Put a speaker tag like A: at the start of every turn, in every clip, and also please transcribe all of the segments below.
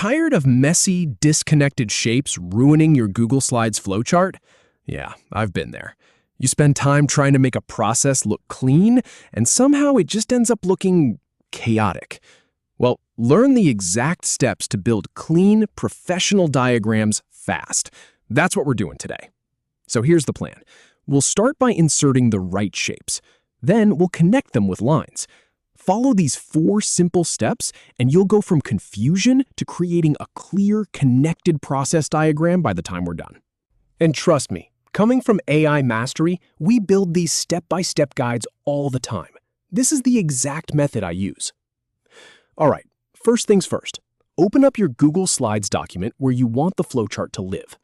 A: Tired of messy, disconnected shapes ruining your Google Slides flowchart? Yeah, I've been there. You spend time trying to make a process look clean, and somehow it just ends up looking chaotic. Well, learn the exact steps to build clean, professional diagrams fast. That's what we're doing today. So here's the plan. We'll start by inserting the right shapes. Then we'll connect them with lines. Follow these 4 simple steps, and you'll go from confusion to creating a clear, connected process diagram by the time we're done. And trust me, coming from AI Mastery, we build these step-by-step guides all the time. This is the exact method I use. All right, first things first. Open up your Google Slides document where you want the flowchart to live.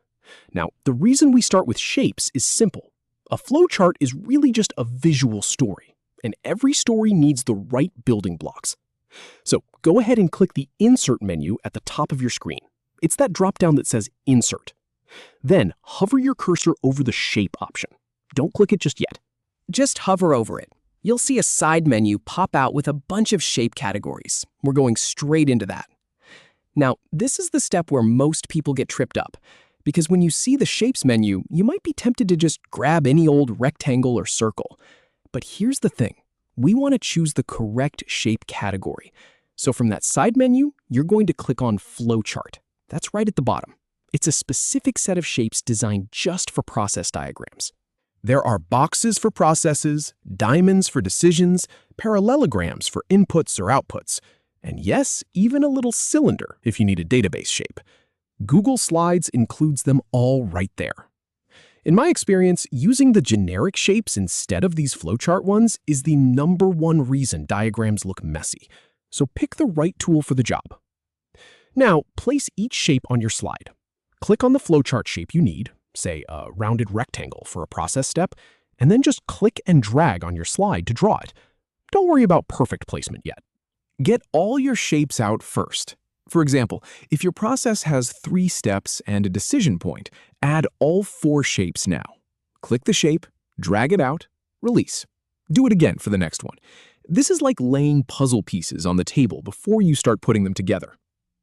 A: Now, the reason we start with shapes is simple. A flowchart is really just a visual story, and every story needs the right building blocks. So go ahead and click the Insert menu at the top of your screen. It's that drop-down that says Insert. Then hover your cursor over the Shape option. Don't click it just yet.
B: Just hover over it. You'll see a side menu pop out with a bunch of shape categories. We're going straight into that. Now, this is the step where most people get tripped up, because when you see the Shapes menu, you might be tempted to just grab any old rectangle or circle. But here's the thing. We want to choose the correct shape category. So from that side menu, you're going to click on Flowchart. That's right at the bottom. It's a specific set of shapes designed just for process diagrams. There are boxes for processes, diamonds for decisions, parallelograms for inputs or outputs, and yes, even a little cylinder if you need a database shape. Google Slides includes them all right there. In my experience, using the generic shapes instead of these flowchart ones is the #1 reason diagrams look messy. So pick the right tool for the job. Now, place each shape on your slide. Click on the flowchart shape you need, say a rounded rectangle for a process step, and then just click and drag on your slide to draw it. Don't worry about perfect placement yet. Get all your shapes out first. For example, if your process has 3 steps and a decision point, add all 4 shapes now. Click the shape, drag it out, release. Do it again for the next one. This is like laying puzzle pieces on the table before you start putting them together.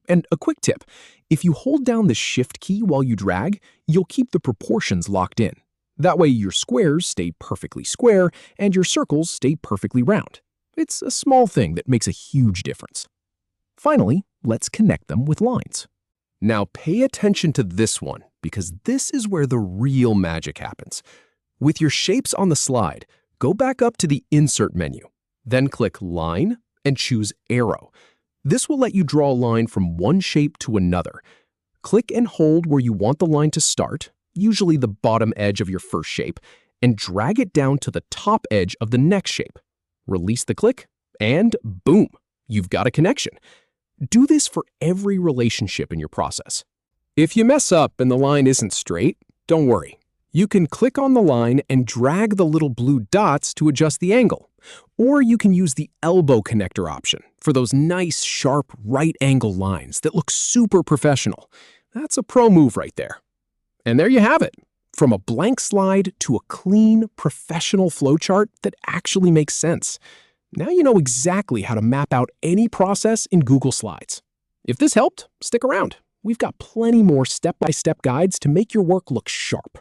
B: And a quick tip, if you hold down the Shift key while you drag, you'll keep the proportions locked in. That way your squares stay perfectly square and your circles stay perfectly round. It's a small thing that makes a huge difference. Finally, let's connect them with lines. Now pay attention to this one, because this is where the real magic happens. With your shapes on the slide, go back up to the Insert menu, then click Line and choose Arrow. This will let you draw a line from one shape to another. Click and hold where you want the line to start, usually the bottom edge of your first shape, and drag it down to the top edge of the next shape. Release the click, and boom, you've got a connection. Do this for every relationship in your process. If you mess up and the line isn't straight, don't worry. You can click on the line and drag the little blue dots to adjust the angle. Or you can use the elbow connector option for those nice, sharp, right-angle lines that look super professional. That's a pro move right there. And there you have it. From a blank slide to a clean, professional flowchart that actually makes sense. Now you know exactly how to map out any process in Google Slides. If this helped, stick around. We've got plenty more step-by-step guides to make your work look sharp.